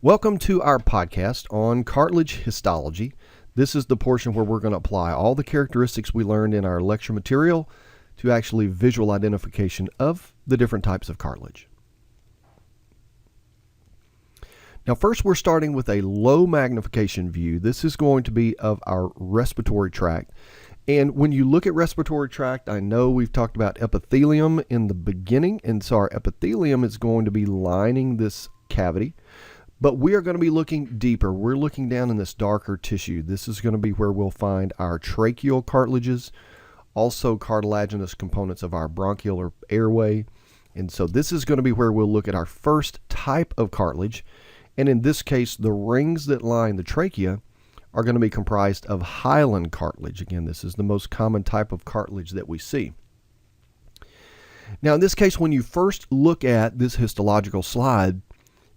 Welcome to our podcast on cartilage histology. This is the portion where we're going to apply all the characteristics we learned in our lecture material to actually visual identification of the different types of cartilage. Now first we're starting with a low magnification view. This is going to be of our respiratory tract. And when you look at respiratory tract, I know we've talked about epithelium in the beginning, and so our epithelium is going to be lining this cavity. But we are going to be looking deeper. We're looking down in this darker tissue. This is going to be where we'll find our tracheal cartilages, also cartilaginous components of our bronchial or airway. And so this is going to be where we'll look at our first type of cartilage. And in this case, the rings that line the trachea are going to be comprised of hyaline cartilage. Again, this is the most common type of cartilage that we see. Now in this case, when you first look at this histological slide,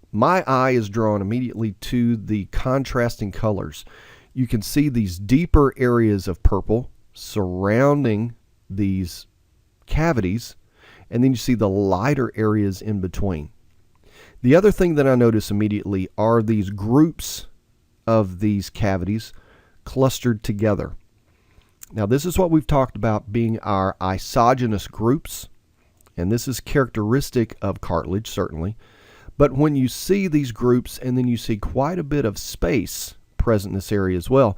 my eye is drawn immediately to the contrasting colors. You can see these deeper areas of purple surrounding these cavities, and then you see the lighter areas in between. The other thing that I notice immediately are these groups of these cavities clustered together. Now this is what we've talked about being our isogenous groups, and this is characteristic of cartilage certainly. But when you see these groups and then you see quite a bit of space present in this area as well,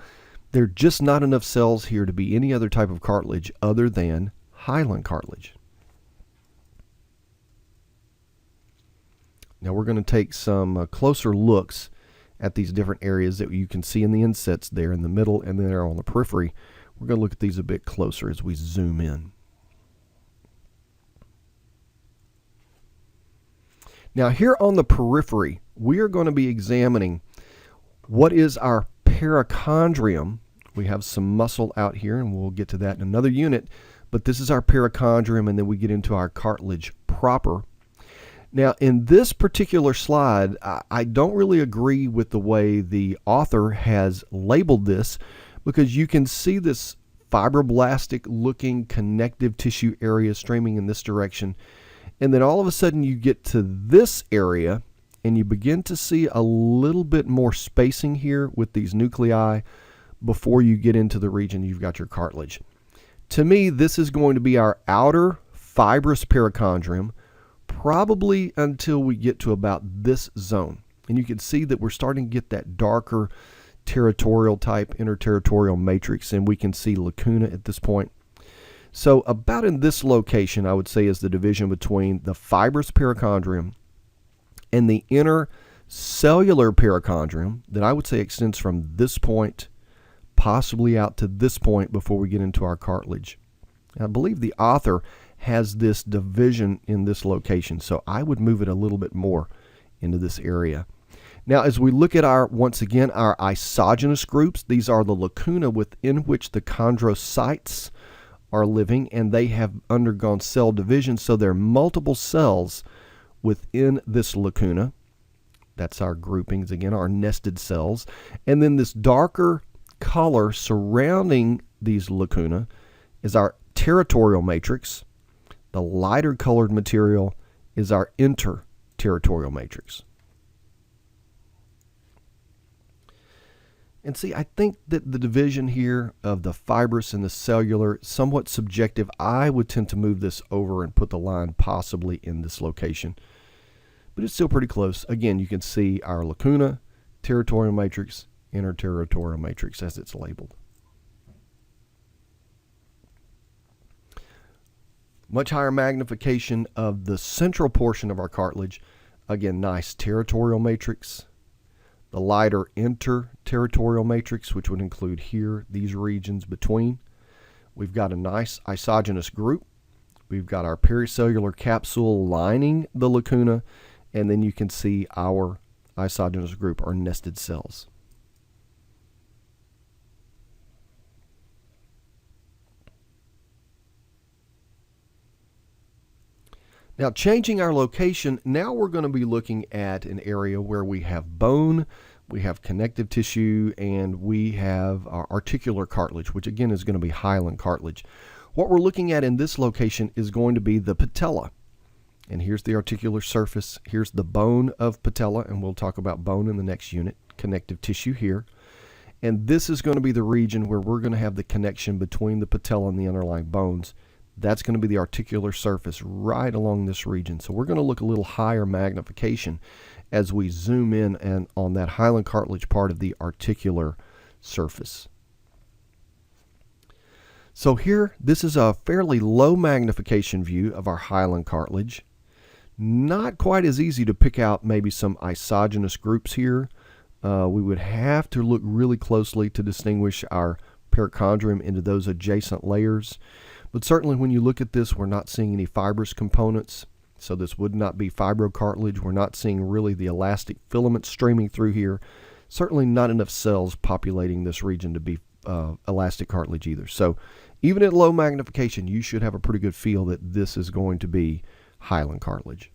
there are just not enough cells here to be any other type of cartilage other than hyaline cartilage. Now we're going to take some closer looks at these different areas that you can see in the insets there in the middle and then there on the periphery. We're going to look at these a bit closer as we zoom in. Now here on the periphery, we are going to be examining what is our perichondrium. We have some muscle out here, and we'll get to that in another unit, but this is our perichondrium, and then we get into our cartilage proper. Now in this particular slide, I don't really agree with the way the author has labeled this, because you can see this fibroblastic looking connective tissue area streaming in this direction. And then all of a sudden you get to this area and you begin to see a little bit more spacing here with these nuclei before you get into the region you've got your cartilage. To me, this is going to be our outer fibrous perichondrium, probably until we get to about this zone. And you can see that we're starting to get that darker territorial type interterritorial matrix, and we can see lacuna at this point. So about in this location, I would say, is the division between the fibrous perichondrium and the inner cellular perichondrium that I would say extends from this point possibly out to this point before we get into our cartilage. I believe the author has this division in this location, so I would move it a little bit more into this area. Now as we look at once again, our isogenous groups, these are the lacuna within which the chondrocytes are living, and they have undergone cell division, so there are multiple cells within this lacuna. That's our groupings, again, our nested cells. And then this darker color surrounding these lacuna is our territorial matrix. The lighter colored material is our interterritorial matrix. And see, I think that the division here of the fibrous and the cellular, somewhat subjective. I would tend to move this over and put the line possibly in this location. But it's still pretty close. Again, you can see our lacuna, territorial matrix, interterritorial matrix as it's labeled. Much higher magnification of the central portion of our cartilage. Again, nice territorial matrix. The lighter interterritorial matrix, which would include here, these regions between. We've got a nice isogenous group. We've got our pericellular capsule lining the lacuna, and then you can see our isogenous group, our nested cells. Now changing our location, now we're going to be looking at an area where we have bone, we have connective tissue, and we have our articular cartilage, which again is going to be hyaline cartilage. What we're looking at in this location is going to be the patella. And here's the articular surface. Here's the bone of patella, and we'll talk about bone in the next unit. Connective tissue here. And this is going to be the region where we're going to have the connection between the patella and the underlying bones. That's going to be the articular surface right along this region. So we're going to look a little higher magnification as we zoom in and on that hyaline cartilage part of the articular surface. So here, this is a fairly low magnification view of our hyaline cartilage. Not quite as easy to pick out maybe some isogenous groups here. We would have to look really closely to distinguish our perichondrium into those adjacent layers. But certainly when you look at this, we're not seeing any fibrous components. So this would not be fibrocartilage. We're not seeing really the elastic filament streaming through here. Certainly not enough cells populating this region to be elastic cartilage either. So even at low magnification, you should have a pretty good feel that this is going to be hyaline cartilage.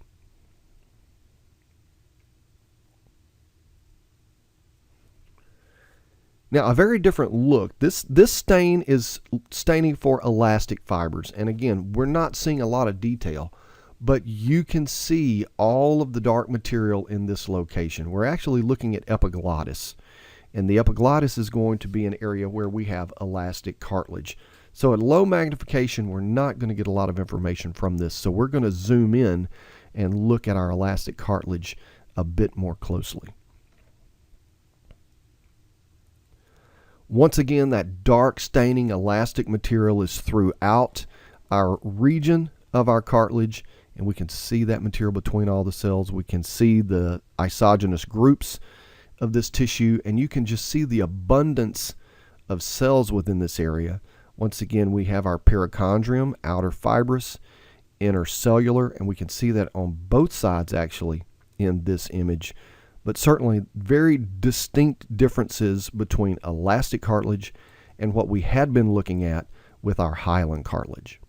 Now, a very different look. This stain is staining for elastic fibers. And again, we're not seeing a lot of detail, but you can see all of the dark material in this location. We're actually looking at epiglottis. And the epiglottis is going to be an area where we have elastic cartilage. So at low magnification, we're not going to get a lot of information from this. So we're going to zoom in and look at our elastic cartilage a bit more closely. Once again, that dark staining elastic material is throughout our region of our cartilage, and we can see that material between all the cells. We can see the isogenous groups of this tissue, and you can just see the abundance of cells within this area. Once again, we have our perichondrium, outer fibrous, inner cellular, and we can see that on both sides actually in this image. But certainly very distinct differences between elastic cartilage and what we had been looking at with our hyaline cartilage.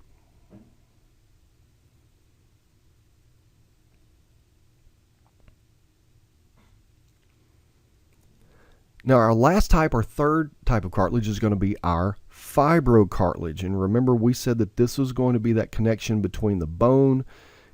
Now our last type, or third type of cartilage, is going to be our fibrocartilage. And remember, we said that this was going to be that connection between the bone,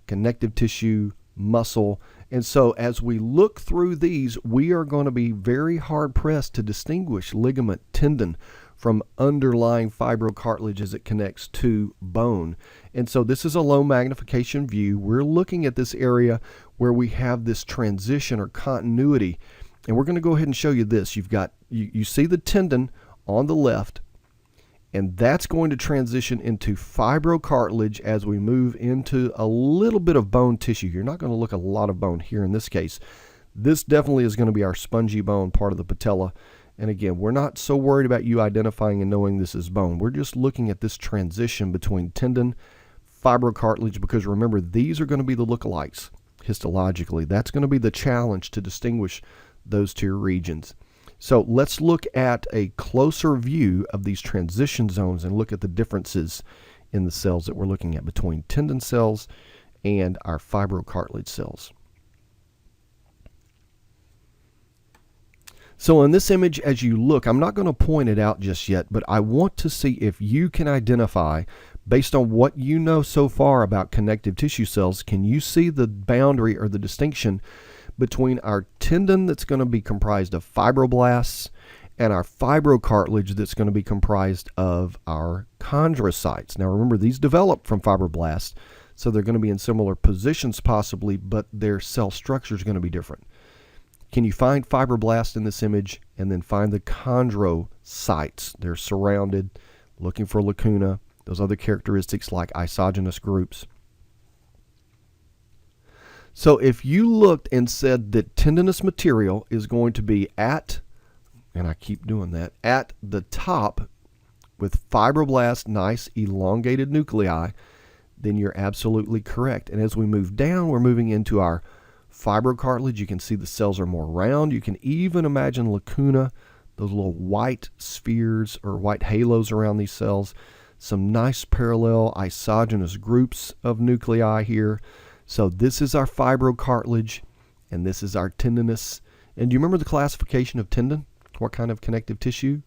connective tissue, muscle. And so as we look through these, we are going to be very hard pressed to distinguish ligament, tendon from underlying fibrocartilage as it connects to bone. And so this is a low magnification view. We're looking at this area where we have this transition or continuity. And we're going to go ahead and show you this. You see the tendon on the left, and that's going to transition into fibrocartilage as we move into a little bit of bone tissue. You're not going to look at a lot of bone here in this case. This definitely is going to be our spongy bone part of the patella. And again, we're not so worried about you identifying and knowing this is bone. We're just looking at this transition between tendon, fibrocartilage, because remember, these are going to be the lookalikes histologically. That's going to be the challenge to distinguish those two regions. So let's look at a closer view of these transition zones and look at the differences in the cells that we're looking at between tendon cells and our fibrocartilage cells. So in this image, as you look, I'm not going to point it out just yet, but I want to see if you can identify, based on what you know so far about connective tissue cells, can you see the boundary or the distinction between our tendon that's going to be comprised of fibroblasts and our fibrocartilage that's going to be comprised of our chondrocytes. Now remember, these develop from fibroblasts, so they're going to be in similar positions possibly, but their cell structure is going to be different. Can you find fibroblasts in this image and then find the chondrocytes? They're surrounded, looking for lacuna, those other characteristics like isogenous groups. So if you looked and said that tendinous material is going to be at, and I keep doing that, at the top with fibroblast, nice elongated nuclei, then you're absolutely correct. And as we move down, we're moving into our fibrocartilage. You can see the cells are more round. You can even imagine lacuna, those little white spheres or white halos around these cells. Some nice parallel isogenous groups of nuclei here. So this is our fibrocartilage, and this is our tendinous. And do you remember the classification of tendon? What kind of connective tissue?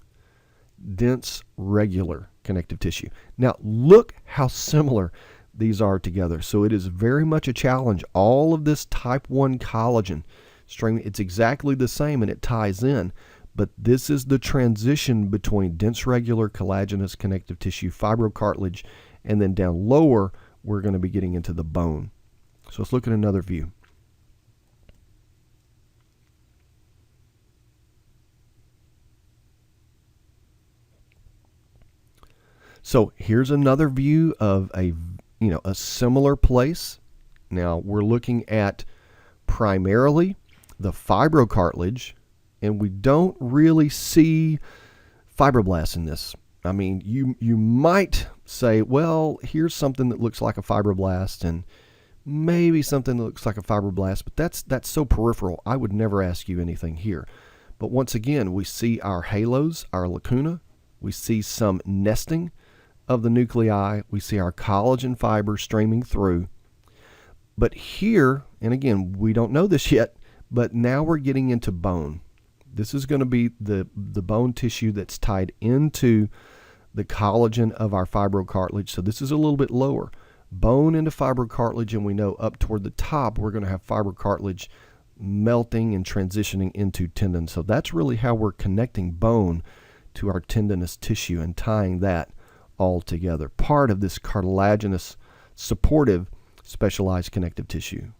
Dense, regular connective tissue. Now look how similar these are together. So it is very much a challenge. All of this type 1 collagen streaming, it's exactly the same and it ties in. But this is the transition between dense regular collagenous connective tissue, fibrocartilage, and then down lower, we're going to be getting into the bone. So let's look at another view. So here's another view of a similar place. Now we're looking at primarily the fibrocartilage, and we don't really see fibroblasts in this. I mean, you might say, well, here's something that looks like a fibroblast and maybe something that looks like a fibroblast, but that's so peripheral. I would never ask you anything here. But once again, we see our halos, our lacuna. We see some nesting of the nuclei. We see our collagen fibers streaming through. But here, and again, we don't know this yet, but now we're getting into bone. This is going to be the bone tissue that's tied into the collagen of our fibrocartilage. So this is a little bit lower. Bone into fibrocartilage, and we know up toward the top, we're going to have fibrocartilage melting and transitioning into tendon. So that's really how we're connecting bone to our tendinous tissue and tying that all together. Part of this cartilaginous, supportive, specialized connective tissue.